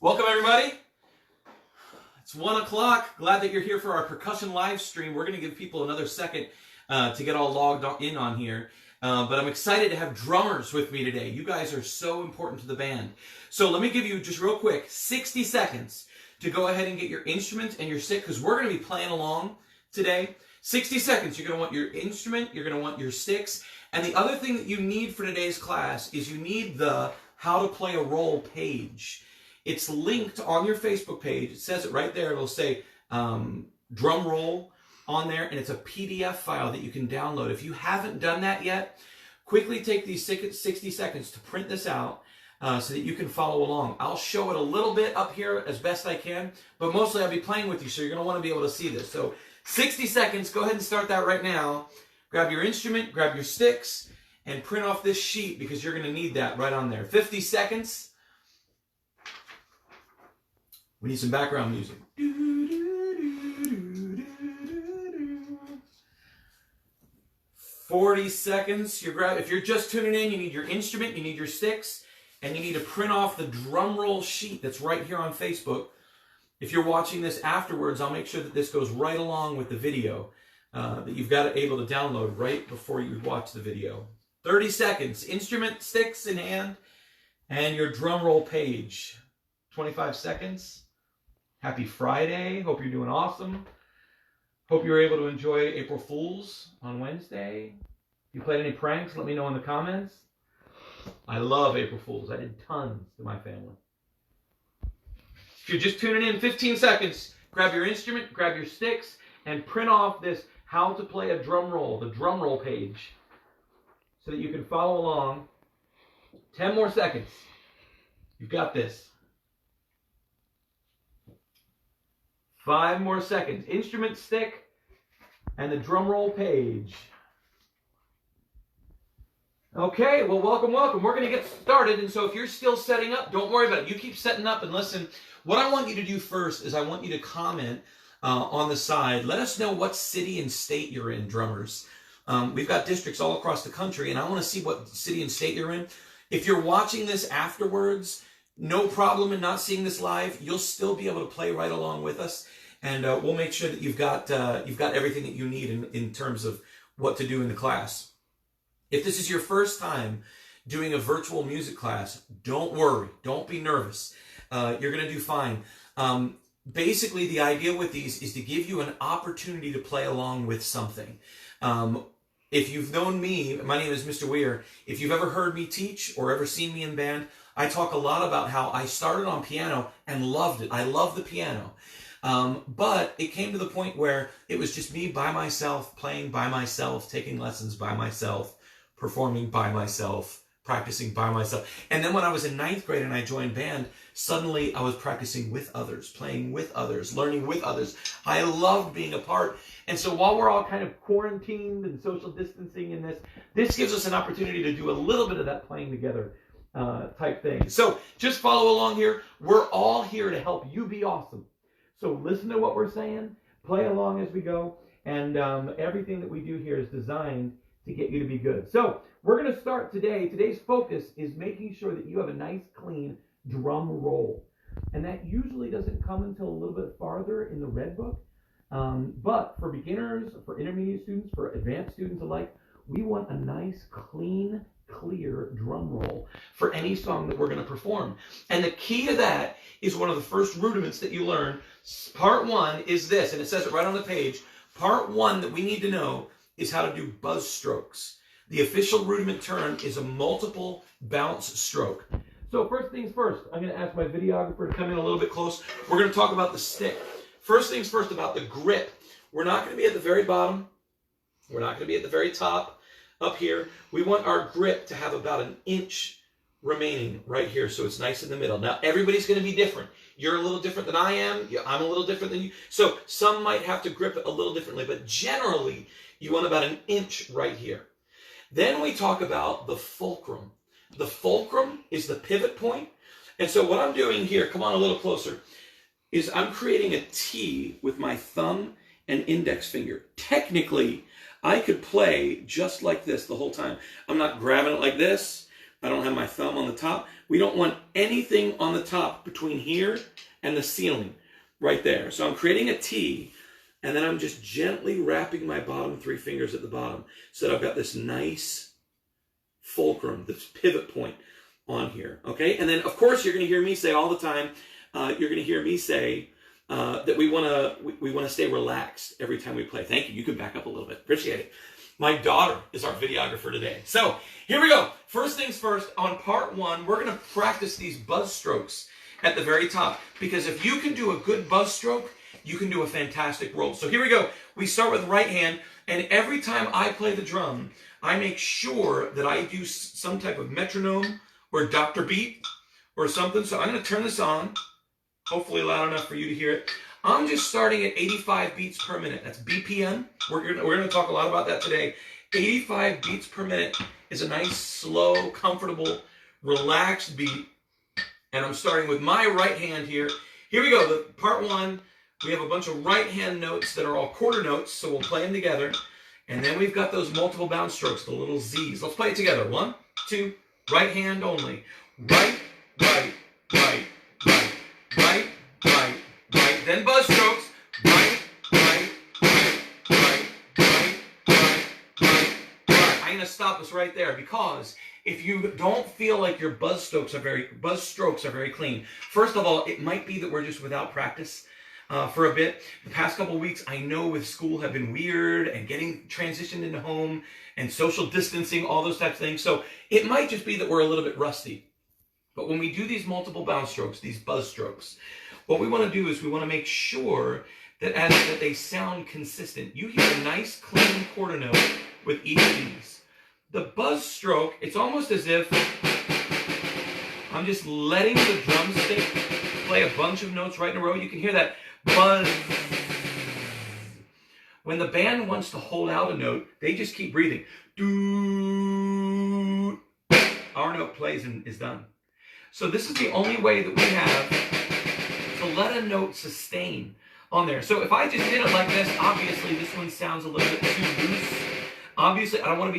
Welcome everybody. It's 1 o'clock. Glad that you're here for our percussion live stream. We're going to give people another second to get all logged in on here. But I'm excited to have drummers with me today. You guys are so important to the band. So let me give you just real quick 60 seconds to go ahead and get your instrument and your stick, because we're going to be playing along today. 60 seconds. You're going to want your instrument. You're going to want your sticks. And the other thing that you need for today's class is you need the How to Play a Roll page. It's linked on your Facebook page. It says it right there. It'll say drum roll on there, and it's a PDF file that you can download. If you haven't done that yet, quickly take these 60 seconds to print this out so that you can follow along. I'll show it a little bit up here as best I can, but mostly I'll be playing with you, so you're going to want to be able to see this. So 60 seconds, go ahead and start that right now. Grab your instrument, grab your sticks, and print off this sheet because you're going to need that right on there. 50 seconds. We need some background music. 40 seconds. If you're just tuning in, you need your instrument, you need your sticks, and you need to print off the drum roll sheet that's right here on Facebook. If you're watching this afterwards, I'll make sure that this goes right along with the video that you've got able to download right before you watch the video. 30 seconds. Instrument, sticks in hand, and your drum roll page. 25 seconds. Happy Friday. Hope you're doing awesome. Hope you were able to enjoy April Fools on Wednesday. If you played any pranks, let me know in the comments. I love April Fools. I did tons to my family. If you're just tuning in, 15 seconds. Grab your instrument, grab your sticks, and print off this How to Play a Drum Roll, the drum roll page, so that you can follow along. 10 more seconds. You've got this. 5 more seconds. Instrument, stick, and the drum roll page. Okay, well, welcome. We're going to get started, and so if you're still setting up, don't worry about it. You keep setting up and listen. What I want you to do first is I want you to comment on the side. Let us know what city and state you're in, drummers. We've got districts all across the country, and I want to see what city and state you're in. If you're watching this afterwards, no problem in not seeing this live. You'll still be able to play right along with us, and we'll make sure that you've got everything that you need in terms of what to do in the class. If this is your first time doing a virtual music class, don't worry. Don't be nervous. You're going to do fine. Basically, the idea with these is to give you an opportunity to play along with something. If you've known me, my name is Mr. Weir. If you've ever heard me teach or ever seen me in band, I talk a lot about how I started on piano and loved it. I love the piano. But it came to the point where it was just me by myself, playing by myself, taking lessons by myself, performing by myself, practicing by myself. And then when I was in 9th grade and I joined band, suddenly I was practicing with others, playing with others, learning with others. I loved being a part. And so while we're all kind of quarantined and social distancing in this gives us an opportunity to do a little bit of that playing together type thing. So just follow along here. We're all here to help you be awesome. So listen to what we're saying, play along as we go, and everything that we do here is designed to get you to be good. So we're going to start today. Today's focus is making sure that you have a nice, clean drum roll. And that usually doesn't come until a little bit farther in the Red Book. But for beginners, for intermediate students, for advanced students alike, we want a nice, clean, clear drum roll for any song that we're going to perform. And the key to that is one of the first rudiments that you learn. Part 1 is this, and it says it right on the page. Part 1 that we need to know is how to do buzz strokes. The official rudiment term is a multiple bounce stroke. So first things first, I'm going to ask my videographer to come in a little bit close. We're going to talk about the stick. First things first about the grip. We're not going to be at the very bottom. We're not going to be at the very top. Up here, we want our grip to have about 1 inch remaining right here, so it's nice in the middle. Now, everybody's going to be different. You're a little different than I am. I'm a little different than you. So some might have to grip it a little differently, but generally, you want about 1 inch right here. Then we talk about the fulcrum. The fulcrum is the pivot point. And so what I'm doing here, come on a little closer, is I'm creating a T with my thumb and index finger. Technically, I could play just like this the whole time. I'm not grabbing it like this. I don't have my thumb on the top. We don't want anything on the top between here and the ceiling right there. So I'm creating a T, and then I'm just gently wrapping my bottom 3 fingers at the bottom so that I've got this nice fulcrum, this pivot point on here, okay? And then, of course, you're going to hear me say all the time, you're going to hear me say that we want to stay relaxed every time we play. Thank you. You can back up a little bit. Appreciate it. My daughter is our videographer today. So here we go. First things first, on part 1, we're going to practice these buzz strokes at the very top, because if you can do a good buzz stroke, you can do a fantastic roll. So here we go. We start with right hand, and every time I play the drum, I make sure that I do some type of metronome or Dr. Beat or something. So I'm going to turn this on, hopefully loud enough for you to hear it. I'm just starting at 85 beats per minute. That's BPM. We're going to talk a lot about that today. 85 beats per minute is a nice, slow, comfortable, relaxed beat. And I'm starting with my right hand here. Here we go. The part 1, we have a bunch of right hand notes that are all quarter notes, so we'll play them together. And then we've got those multiple bounce strokes, the little Z's. Let's play it together. 1, 2, right hand only. Right, right, right, right, right, right, right. Then buzz strokes. Right, right, right, right, right, right, right, right. I'm going to stop us right there, because if you don't feel like your buzz strokes are very clean, first of all, it might be that we're just without practice for a bit. The past couple weeks, I know with school have been weird, and getting transitioned into home and social distancing, all those types of things. So it might just be that we're a little bit rusty. But when we do these multiple bounce strokes, these buzz strokes, what we want to do is we want to make sure that that they sound consistent. You hear a nice clean quarter note with each of these. The buzz stroke, it's almost as if I'm just letting the drumstick play a bunch of notes right in a row. You can hear that buzz. When the band wants to hold out a note, they just keep breathing. Doo. Our note plays and is done. So this is the only way that we have to let a note sustain on there. So if I just did it like this, obviously this one sounds a little bit too loose. Obviously, I don't want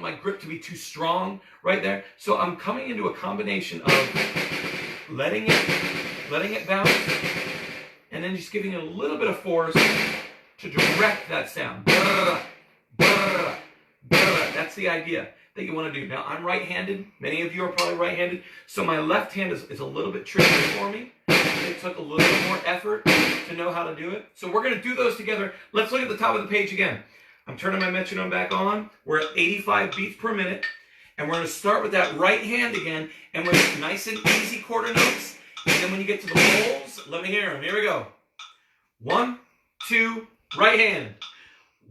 my grip to be too strong right there. So I'm coming into a combination of letting it bounce, and then just giving it a little bit of force to direct that sound. That's the idea that you want to do. Now, I'm right-handed. Many of you are probably right-handed. So my left hand is a little bit trickier for me. It took a little bit more effort to know how to do it. So we're going to do those together. Let's look at the top of the page again. I'm turning my metronome back on. We're at 85 beats per minute. And we're going to start with that right hand again. And we're nice and easy quarter notes. And then when you get to the rolls, let me hear them. Here we go. 1, 2, right hand.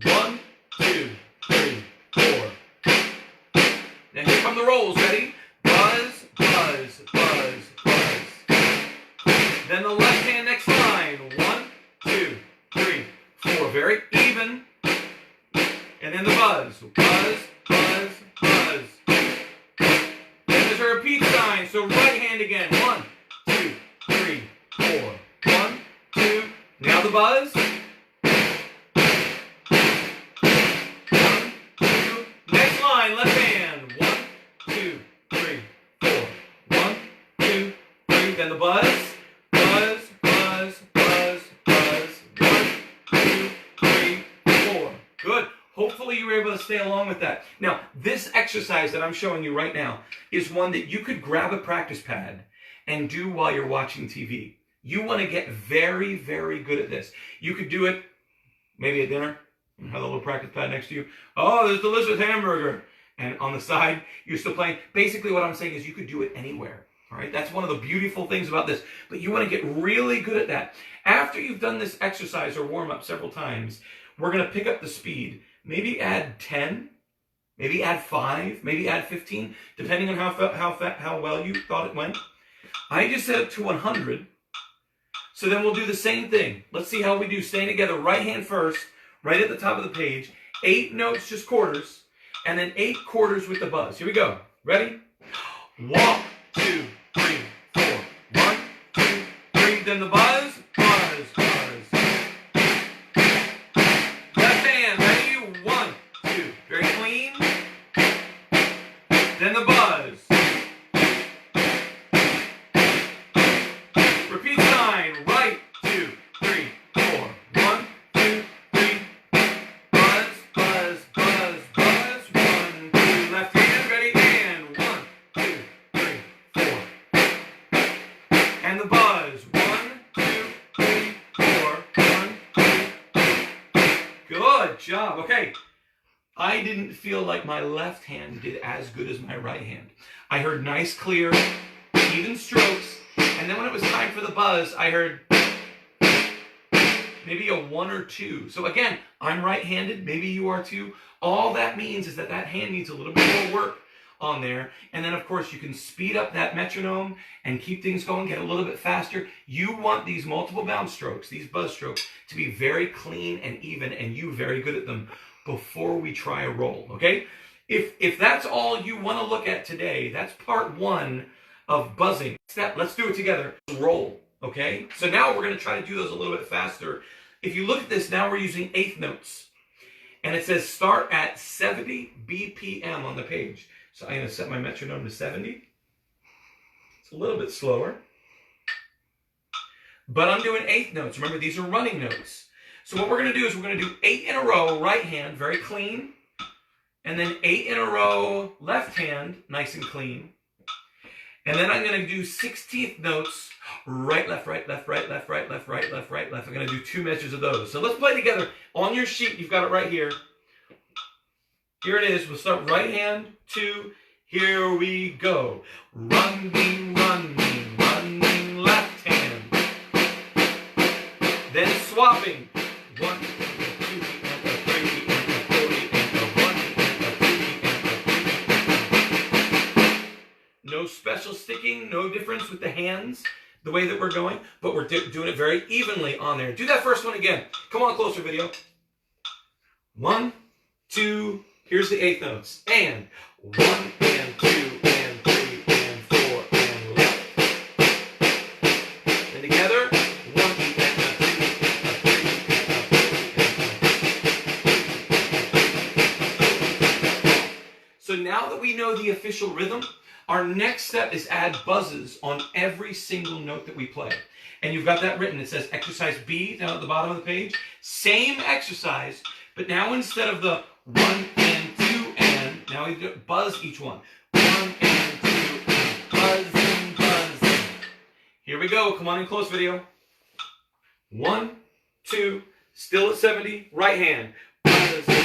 1, 2, 3, 4. Now here come the rolls. Ready? Buzz, buzz, buzz, buzz. Then the left hand next line. 1, 2, 3, 4. Very even. And then the buzz. Buzz, buzz, buzz. Then there's a repeat sign. So right hand again. 1, 2, 3, 4. 1, 2. Now the buzz. 1, 2. Next line, left hand. 1, 2, 3, 4. 1, 2, 3. Then the buzz. Buzz, buzz, buzz, buzz. 1, 2, 3, 4. Good. Hopefully you were able to stay along with that. Now, this exercise that I'm showing you right now is one that you could grab a practice pad and do while you're watching TV. You want to get very, very good at this. You could do it maybe at dinner, and have a little practice pad next to you. Oh, there's delicious hamburger. And on the side, you're still playing. Basically what I'm saying is you could do it anywhere. All right, that's one of the beautiful things about this. But you want to get really good at that. After you've done this exercise or warm up several times, we're going to pick up the speed. Maybe add 10, maybe add 5, maybe add 15, depending on how well you thought it went. I just set it to 100. So then we'll do the same thing. Let's see how we do. Staying together, right hand first, right at the top of the page. 8 notes, just quarters, and then 8 quarters with the buzz. Here we go. Ready? 1, 2, 3, 4. 1, 2, 3. Then the buzz. Buzz, buzz. Left hand. Ready? 1, 2. Very clean. And the buzz. 1, 2, 3, 4. 1, 2. Good job. Okay. I didn't feel like my left hand did as good as my right hand. I heard nice, clear, even strokes. And then when it was time for the buzz, I heard maybe a 1 or 2. So again, I'm right-handed. Maybe you are too. All that means is that that hand needs a little bit more work on there. And then, of course, you can speed up that metronome and keep things going, get a little bit faster. You want these multiple bounce strokes, these buzz strokes, to be very clean and even, and you very good at them before we try a roll, okay? If that's all you want to look at today, that's part 1 of buzzing. Let's do it together. Roll, okay? So now we're going to try to do those a little bit faster. If you look at this, now we're using eighth notes. And it says start at 70 BPM on the page. So I'm going to set my metronome to 70. It's a little bit slower. But I'm doing eighth notes. Remember, these are running notes. So what we're going to do is we're going to do 8 in a row, right hand, very clean. And then 8 in a row, left hand, nice and clean. And then I'm going to do 16th notes, right, left, right, left, right, left, right, left, right, left, right, left. I'm going to do 2 measures of those. So let's play together. On your sheet, you've got it right here. Here it is. We'll start right hand, 2. Here we go. Running, running, running, left hand. Then swapping. 1, 2, and a 3, and a 4, and a 1, and a 3, and a 3. No special sticking, no difference with the hands, the way that we're going, but we're doing it very evenly on there. Do that first one again. Come on, closer video. 1, 2, here's the eighth notes. And 1, and 2, and 3, and 4, and left. Then together. So now that we know the official rhythm, our next step is add buzzes on every single note that we play. And you've got that written. It says exercise B down at the bottom of the page. Same exercise, but now instead of the 1 and 2 and, now we buzz each one. 1 and 2 and buzzing, buzzing. Here we go. Come on in close video. 1, 2, still at 70, right hand. Buzzing.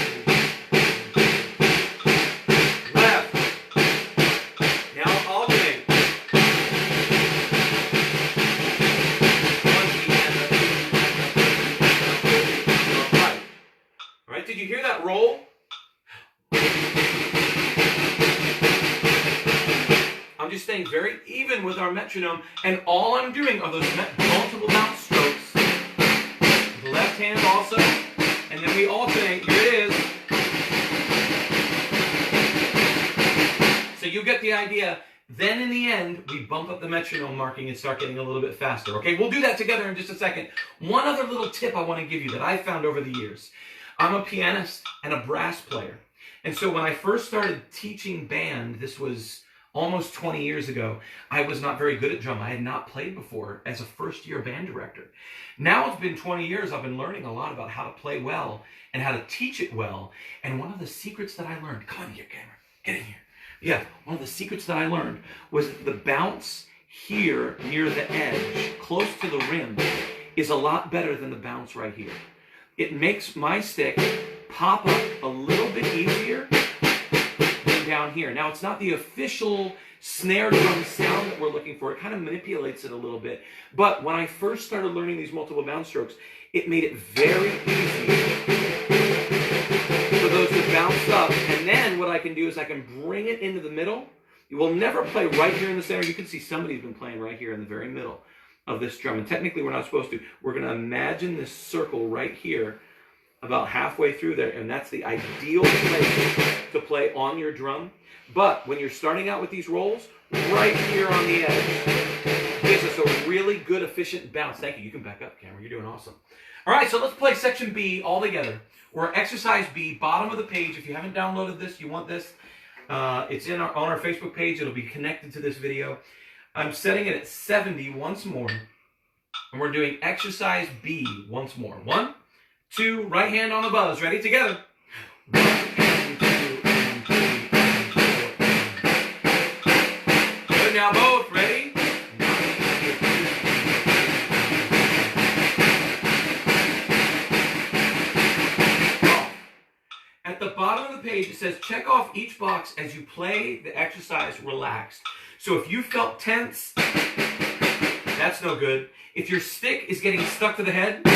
Did you hear that roll? I'm just staying very even with our metronome, and all I'm doing are those multiple bounce strokes. The left hand also, and then we alternate. Here it is. So you get the idea. Then in the end, we bump up the metronome marking and start getting a little bit faster. Okay, we'll do that together in just a second. One other little tip I want to give you that I found over the years. I'm a pianist and a brass player. And so when I first started teaching band, this was almost 20 years ago, I was not very good at drum. I had not played before as a first-year band director. Now it's been 20 years, I've been learning a lot about how to play well and how to teach it well. And one of the secrets that I learned, come on here, camera, get in here. Yeah, one of the secrets that I learned was that the bounce here near the edge, close to the rim, is a lot better than the bounce right here. It makes my stick pop up a little bit easier than down here. Now, it's not the official snare drum sound that we're looking for. It kind of manipulates it a little bit. But when I first started learning these multiple bounce strokes, it made it very easy for those to bounce up. And then what I can do is I can bring it into the middle. You will never play right here in the center. You can see somebody's been playing right here in the very middle of this drum. And technically we're not supposed to. We're going to imagine this circle right here about halfway through there, and that's the ideal place to play on your drum. But when you're starting out with these rolls, right here on the edge gives us a really good, efficient bounce. Thank you. You can back up, camera. You're doing awesome. All right, so let's play section B all together. We're exercise B, bottom of the page. If you haven't downloaded this, you want this, it's on our Facebook page. It'll be connected to this video. I'm setting it at 70 once more, and we're doing exercise B once more. 1, 2, right hand on the buzz. Ready? Together. 1 and 2 and 3 and 4 and... Good, now both. Ready? 1 and 2 says check off each box as you play the exercise relaxed. So if you felt tense, that's no good. If your stick is getting stuck to the head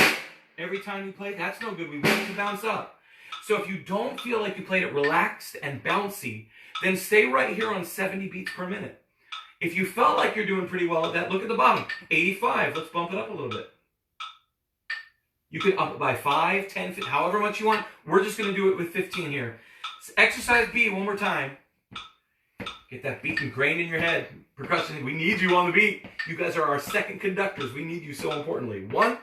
every time you play, that's no good. We want it to bounce up. So if you don't feel like you played it relaxed and bouncy, then stay right here on 70 beats per minute. If you felt like you're doing pretty well at that, look at the bottom, 85. Let's bump it up a little bit. You can up it by 5, 10, 15, however much you want. We're just going to do it with 15 here. Exercise B one more time. Get that beat ingrained in your head. Percussion, we need you on the beat. You guys are our second conductors. We need you so importantly. 1,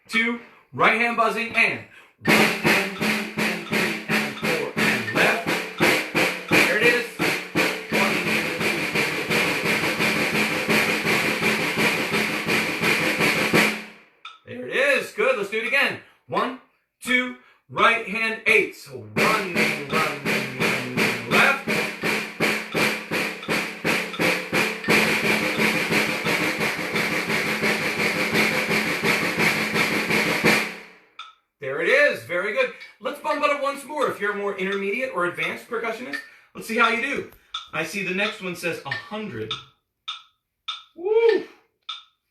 2, right hand buzzing, and 1 and 2 and 3 and 4 and left. There it is. 1. There it is. Good. Let's do it again. 1, 2, right hand 8. So running, left. There it is. Very good. Let's bump it up once more. If you're a more intermediate or advanced percussionist, let's see how you do. I see the next one says 100. Woo!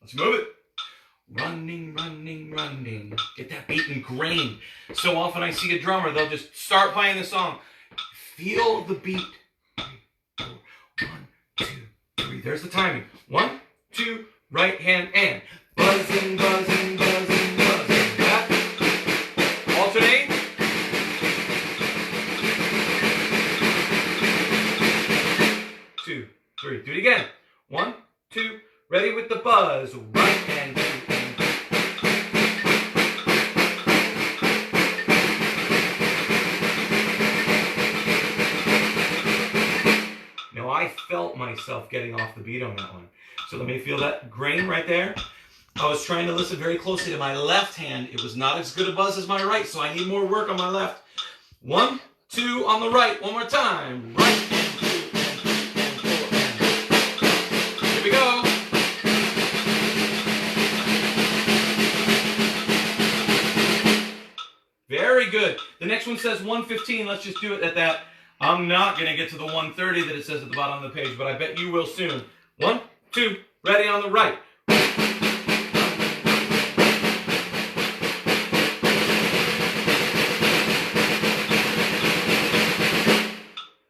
Let's move it. Running. Get that beat ingrained. So often I see a drummer, they'll just start playing the song. Feel the beat. 3, 4, 1, 2, 3. There's the timing. 1, 2, right hand and buzzing. Alternate. 2, 3. Do it again. 1, 2. Ready with the buzz. Right hand. 2 and 3. Now I felt myself getting off the beat on that one. So let me feel that grain right there. I was trying to listen very closely to my left hand. It was not as good a buzz as my right, so I need more work on my left. 1, 2 on the right. One more time. Right and 2 and 3 and 4 and. Here we go. Very good. The next one says 115. Let's just do it at that. I'm not going to get to the 130 that it says at the bottom of the page, but I bet you will soon. 1, 2, ready on the right.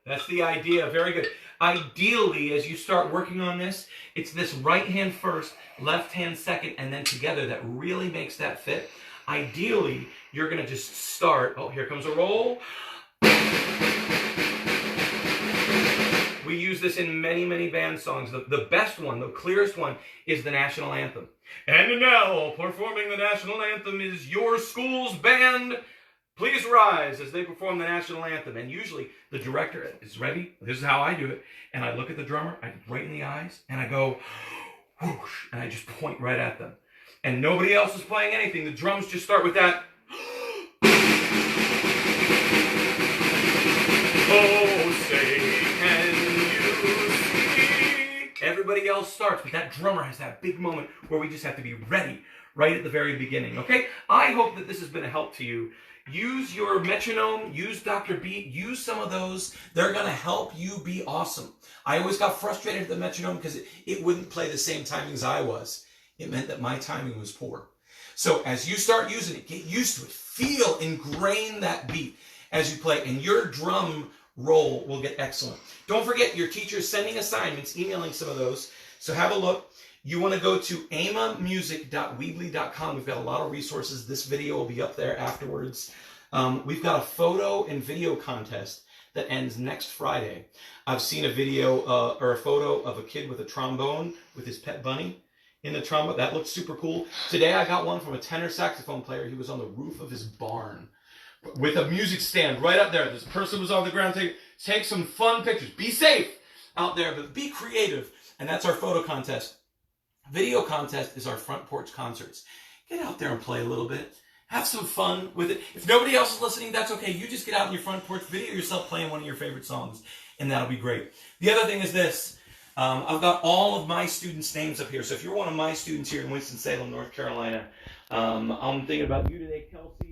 That's the idea. Very good. Ideally, as you start working on this, it's this right hand first, left hand second, and then together that really makes that fit. Ideally, you're going to just start. Oh, here comes a roll. We use this in many band songs. The best one, the clearest one, is the national anthem. And now, performing the national anthem is your school's band. Please rise as they perform the national anthem. And usually the director is ready. This is how I do it. And I look at the drummer, I look right in the eyes, and I go, whoosh, and I just point right at them. And nobody else is playing anything. The drums just start with that. Oh, say, can you see? Everybody else starts, but that drummer has that big moment where we just have to be ready right at the very beginning, okay? I hope that this has been a help to you. Use your metronome, use Dr. Beat, use some of those. They're going to help you be awesome. I always got frustrated at the metronome because it wouldn't play the same timing as I was. It meant that my timing was poor. So as you start using it, get used to it. Feel, ingrain that beat as you play, and your drum roll will get excellent. Don't forget, your teacher's sending assignments, emailing some of those. So have a look. You want to go to amamusic.weebly.com. We've got a lot of resources. This video will be up there afterwards. We've got a photo and video contest that ends next Friday. I've seen a video or a photo of a kid with a trombone with his pet bunny in the trombone. That looks super cool. Today I got one from a tenor saxophone player. He was on the roof of his barn with a music stand right up there. This person was on the ground. Take some fun pictures. Be safe out there, but be creative. And that's our photo contest. Video contest is our front porch concerts. Get out there and play a little bit. Have some fun with it. If nobody else is listening, that's okay. You just get out in your front porch, video yourself playing one of your favorite songs, and that'll be great. The other thing is this. I've got all of my students' names up here. So if you're one of my students here in Winston-Salem, North Carolina, I'm thinking about you today, Kelsey.